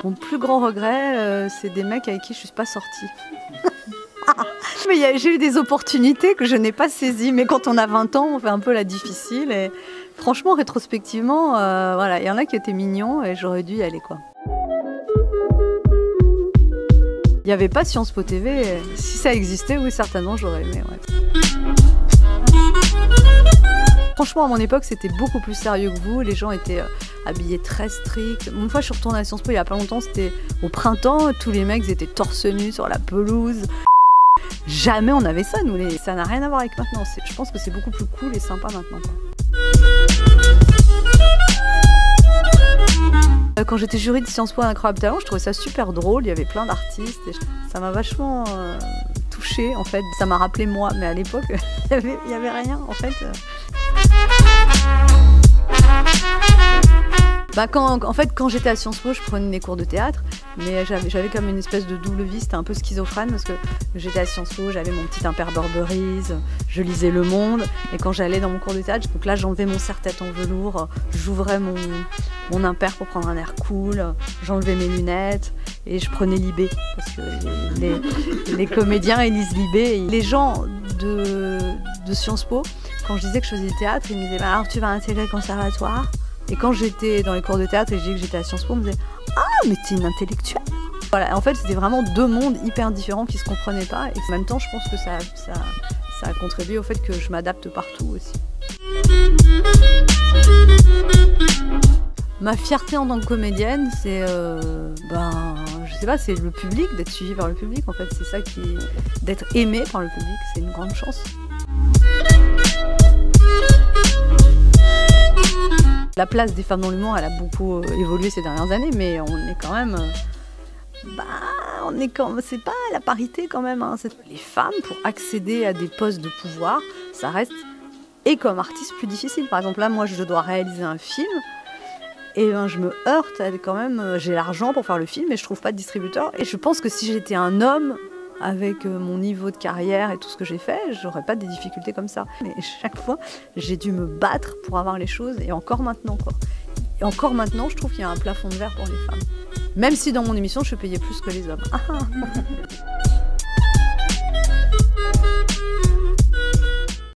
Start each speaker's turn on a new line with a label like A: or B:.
A: Mon plus grand regret, c'est des mecs avec qui je suis pas sortie. Mais j'ai eu des opportunités que je n'ai pas saisies. Mais quand on a 20 ans, on fait un peu la difficile. Et franchement, rétrospectivement, voilà, il y en a qui étaient mignons et j'aurais dû y aller, quoi. Il n'y avait pas Sciences Po TV. Si ça existait, oui, certainement, j'aurais aimé. Ouais. Franchement, à mon époque, c'était beaucoup plus sérieux que vous. Les gens étaient habillés très stricts. Une fois, je suis retournée à Sciences Po il n'y a pas longtemps. C'était au printemps. Tous les mecs étaient torse nu sur la pelouse. Jamais on avait ça, nous. Ça n'a rien à voir avec maintenant. Je pense que c'est beaucoup plus cool et sympa maintenant, quoi. Quand j'étais jury de Sciences Po à Incroyable Talent, je trouvais ça super drôle. Il y avait plein d'artistes. Ça m'a vachement touchée, en fait. Ça m'a rappelé moi, mais à l'époque, il y avait rien, en fait. Quand j'étais à Sciences Po, je prenais des cours de théâtre, mais j'avais comme une espèce de double vie, c'était un peu schizophrène parce que j'étais à Sciences Po, j'avais mon petit impair Burberry's, je lisais Le Monde, et quand j'allais dans mon cours de théâtre, donc là j'enlevais mon serre-tête en velours, j'ouvrais mon impair pour prendre un air cool, j'enlevais mes lunettes, et je prenais Libé, parce que les comédiens ils lisent Libé. Les gens de Sciences Po, quand je disais que je faisais du théâtre, ils me disaient bah, alors tu vas intégrer le conservatoire. Et quand j'étais dans les cours de théâtre et je disais que j'étais à Sciences Po, on me disait « Ah, mais t'es une intellectuelle !» Voilà, en fait, c'était vraiment deux mondes hyper différents qui se comprenaient pas. Et en même temps, je pense que ça a contribué au fait que je m'adapte partout aussi. Ma fierté en tant que comédienne, c'est, je sais pas, c'est le public, d'être suivie par le public. En fait, c'est ça d'être aimée par le public, c'est une grande chance. La place des femmes dans l'humour, elle a beaucoup évolué ces dernières années, mais on est quand même... c'est pas la parité quand même. Hein. Les femmes, pour accéder à des postes de pouvoir, ça reste, et comme artiste, plus difficile. Par exemple, là, moi, je dois réaliser un film, et je me heurte quand même... J'ai l'argent pour faire le film, et je trouve pas de distributeur. Et je pense que si j'étais un homme, avec mon niveau de carrière et tout ce que j'ai fait, j'aurais pas des difficultés comme ça. Mais chaque fois, j'ai dû me battre pour avoir les choses, et encore maintenant, quoi. Et encore maintenant, je trouve qu'il y a un plafond de verre pour les femmes. Même si dans mon émission, je suis payée plus que les hommes.